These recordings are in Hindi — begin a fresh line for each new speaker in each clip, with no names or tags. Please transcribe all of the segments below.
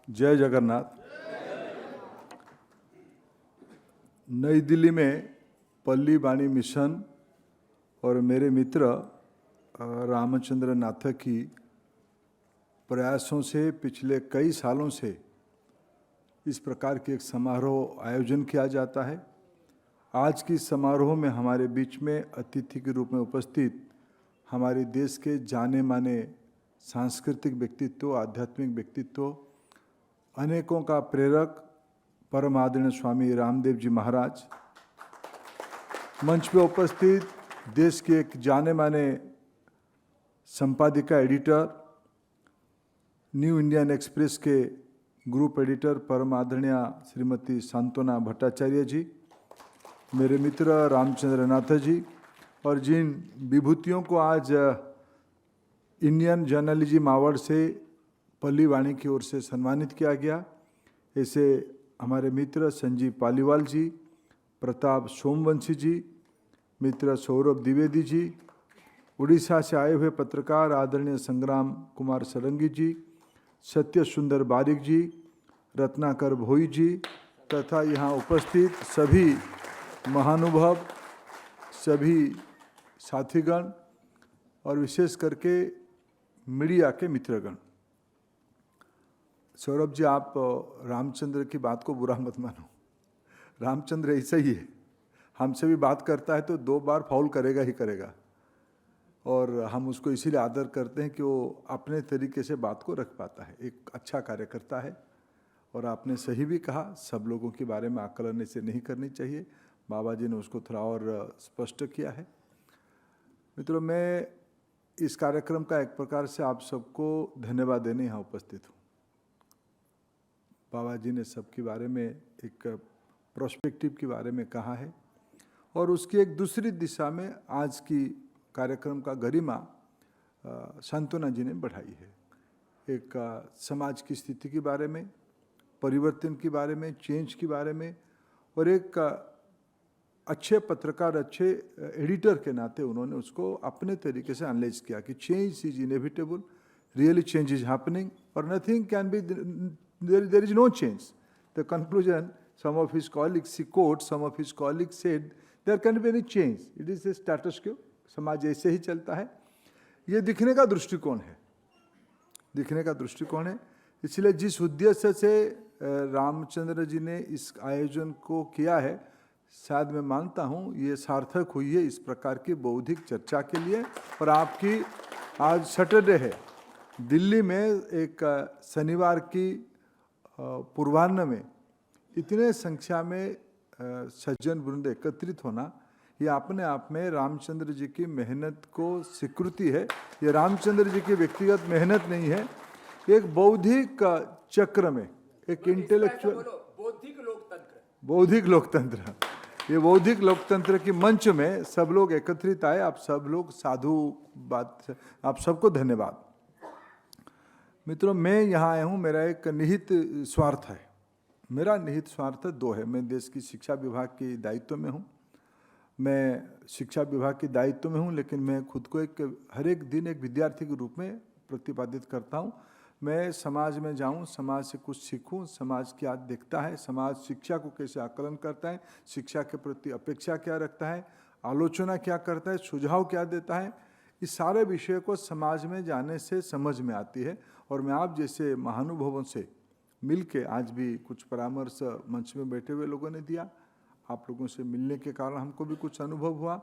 जय जगन्नाथ। नई दिल्ली में पल्ली बाणी मिशन और मेरे मित्र रामचंद्र नाथ की प्रयासों से पिछले कई सालों से इस प्रकार के एक समारोह आयोजन किया जाता है। आज की समारोह में हमारे बीच में अतिथि के रूप में उपस्थित हमारे देश के जाने माने सांस्कृतिक व्यक्तित्व, आध्यात्मिक व्यक्तित्व, अनेकों का प्रेरक परम आदरणीय स्वामी रामदेव जी महाराज, मंच पे उपस्थित देश के एक जाने माने संपादिका एडिटर, न्यू इंडियन एक्सप्रेस के ग्रुप एडिटर परम आदरणीय श्रीमती सांत्वना भट्टाचार्य जी, मेरे मित्र रामचंद्र नाथ जी, और जिन विभूतियों को आज इंडियन जर्नलिज्म अवार्ड से पल्ली वाणी की ओर से सम्मानित किया गया, ऐसे हमारे मित्र संजीव पालीवाल जी, प्रताप सोमवंशी जी, मित्र सौरभ द्विवेदी जी, उड़ीसा से आए हुए पत्रकार आदरणीय संग्राम कुमार सरंगी जी, सत्य सुंदर बारिक जी, रत्नाकर भोई जी, तथा यहाँ उपस्थित सभी महानुभव, सभी साथीगण और विशेष करके मीडिया के मित्रगण। सौरभ जी, आप रामचंद्र की बात को बुरा मत मानो। रामचंद्र ऐसा ही है, हमसे भी बात करता है तो 2 बार फाउल करेगा ही करेगा, और हम उसको इसीलिए आदर करते हैं कि वो अपने तरीके से बात को रख पाता है, एक अच्छा कार्यकर्ता है। और आपने सही भी कहा, सब लोगों के बारे में आकलन ऐसे नहीं करनी चाहिए। बाबा जी ने उसको थोड़ा और स्पष्ट किया है। मित्रों, मैं इस कार्यक्रम का एक प्रकार से आप सबको धन्यवाद देने यहाँ उपस्थित हूँ। बाबा जी ने सबके बारे में एक प्रोस्पेक्टिव के बारे में कहा है, और उसकी एक दूसरी दिशा में आज की कार्यक्रम का गरिमा सांत्वना जी ने बढ़ाई है। एक समाज की स्थिति के बारे में, परिवर्तन के बारे में, चेंज के बारे में, और एक अच्छे पत्रकार, अच्छे एडिटर के नाते उन्होंने उसको अपने तरीके से एनालाइज किया कि change is inevitable, really change is happening, और nothing can be, there is no change. The conclusion, some of his colleagues, he quotes, some of his colleagues said, there can't be any change. It is a status quo. समाज ऐसे ही चलता है। ये दिखने का दृष्टिकोण है, दिखने का दृष्टिकोण है। इसलिए जिस उद्देश्य से रामचंद्र जी ने इस आयोजन को किया है, शायद मैं मानता हूँ ये सार्थक हुई है इस प्रकार की बौद्धिक चर्चा के लिए। और आपकी आज सैटरडे है, दिल्ली में एक शनिवार की पूर्वाह्न में इतने संख्या में सज्जन वृंद एकत्रित होना, ये अपने आप में रामचंद्र जी की मेहनत को स्वीकृति है। ये रामचंद्र जी की व्यक्तिगत मेहनत नहीं है, एक बौद्धिक चक्र में, एक इंटेलेक्चुअल बौद्धिक लोकतंत्र, ये बौद्धिक लोकतंत्र की मंच में सब लोग एकत्रित आए। आप सब लोग साधु बात, आप सबको धन्यवाद। मित्रों, मैं यहाँ आया हूँ, मेरा एक निहित स्वार्थ है। मेरा निहित स्वार्थ 2 है। मैं देश की शिक्षा विभाग के दायित्व में हूँ, मैं शिक्षा विभाग के दायित्व में हूँ, लेकिन मैं खुद को हर एक दिन एक विद्यार्थी के रूप में प्रतिपादित करता हूँ। मैं समाज में जाऊँ, समाज से कुछ सीखूँ, समाज क्या देखता है, समाज शिक्षा को कैसे आकलन करता है, शिक्षा के प्रति अपेक्षा क्या रखता है, आलोचना क्या करता है, सुझाव क्या देता है, इस सारे विषय को समाज में जाने से समझ में आती है। और मैं आप जैसे महानुभवों से मिलके, आज भी कुछ परामर्श मंच में बैठे हुए लोगों ने दिया, आप लोगों से मिलने के कारण हमको भी कुछ अनुभव हुआ।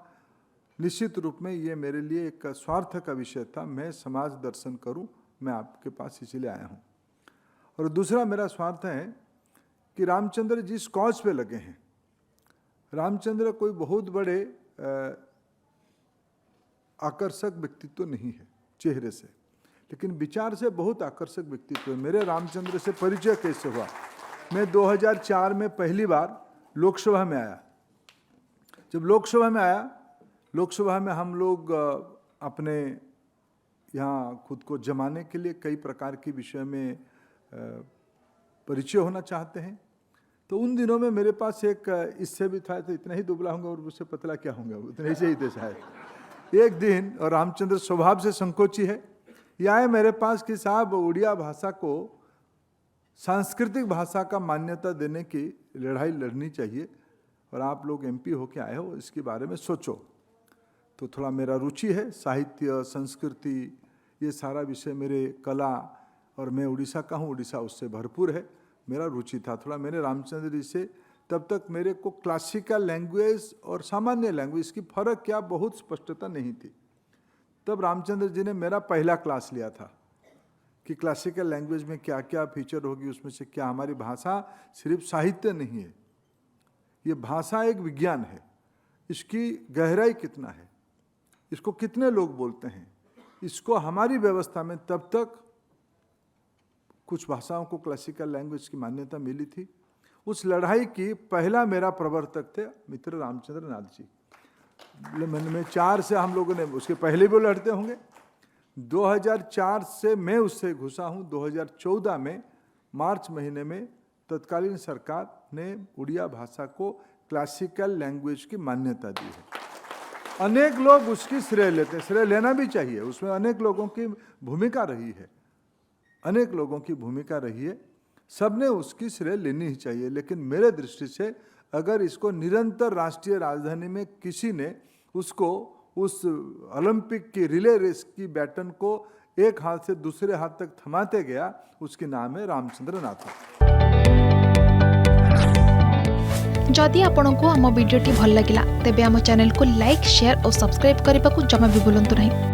निश्चित रूप में ये मेरे लिए एक स्वार्थ का विषय था, मैं समाज दर्शन करूं, मैं आपके पास इसीलिए आया हूं। और दूसरा मेरा स्वार्थ है कि रामचंद्र जिस कॉज पे लगे हैं, रामचंद्र कोई बहुत बड़े आकर्षक व्यक्तित्व नहीं है चेहरे से, लेकिन विचार से बहुत आकर्षक व्यक्तित्व है। मेरे रामचंद्र से परिचय कैसे हुआ? मैं 2004 में पहली बार लोकसभा में आया। जब लोकसभा में आया, लोकसभा में हम लोग अपने यहाँ खुद को जमाने के लिए कई प्रकार के विषय में परिचय होना चाहते हैं। तो उन दिनों में मेरे पास एक, इससे भी था तो इतना ही दुबला होंगे और उससे पतला क्या होंगे, उतने से ही थे शायद। एक दिन, और रामचंद्र स्वभाव से संकोची है, ये आए मेरे पास कि साहब उड़िया भाषा को सांस्कृतिक भाषा का मान्यता देने की लड़ाई लड़नी चाहिए। और आप लोग एमपी होके आए हो, इसके बारे में सोचो। तो थोड़ा मेरा रुचि है, साहित्य, संस्कृति, ये सारा विषय मेरे कला, और मैं उड़ीसा का हूँ, उड़ीसा उससे भरपूर है, मेरा रुचि था थोड़ा। मैंने रामचंद्र जी से तब तक मेरे को क्लासिकल लैंग्वेज और सामान्य लैंग्वेज की फ़र्क क्या बहुत स्पष्टता नहीं थी। तब रामचंद्र जी ने मेरा पहला क्लास लिया था कि क्लासिकल लैंग्वेज में क्या क्या फीचर होगी, उसमें से क्या। हमारी भाषा सिर्फ साहित्य नहीं है, ये भाषा एक विज्ञान है। इसकी गहराई कितना है, इसको कितने लोग बोलते हैं, इसको हमारी व्यवस्था में तब तक कुछ भाषाओं को क्लासिकल लैंग्वेज की मान्यता मिली थी। उस लड़ाई की पहला मेरा प्रवर्तक थे मित्र रामचंद्र नाथ जी। में 4 से हम लोगों ने, उसके पहले भी लड़ते होंगे। 2004 से मैं उससे घुसा हूँ। 2014 में मार्च महीने में तत्कालीन सरकार ने उड़िया भाषा को क्लासिकल लैंग्वेज की मान्यता दी है। अनेक लोग उसकी श्रेय लेते हैं, श्रेय लेना भी चाहिए, उसमें अनेक लोगों की भूमिका रही है, अनेक लोगों की भूमिका रही है, सबने उसकी श्रेय लेनी ही चाहिए। लेकिन मेरे दृष्टि से अगर इसको निरंतर राष्ट्रीय राजधानी में किसी ने उसको उस ओलंपिक की रिले रेस की बैटन को एक हाथ से दूसरे हाथ तक थमाते गया, उसके नाम है रामचंद्र नाथ।
जदि आपंक आम भिडी भल लगा तेब आम चैनल को लाइक, शेयर और सब्सक्राइब करने को जमा भी भूलु नहीं।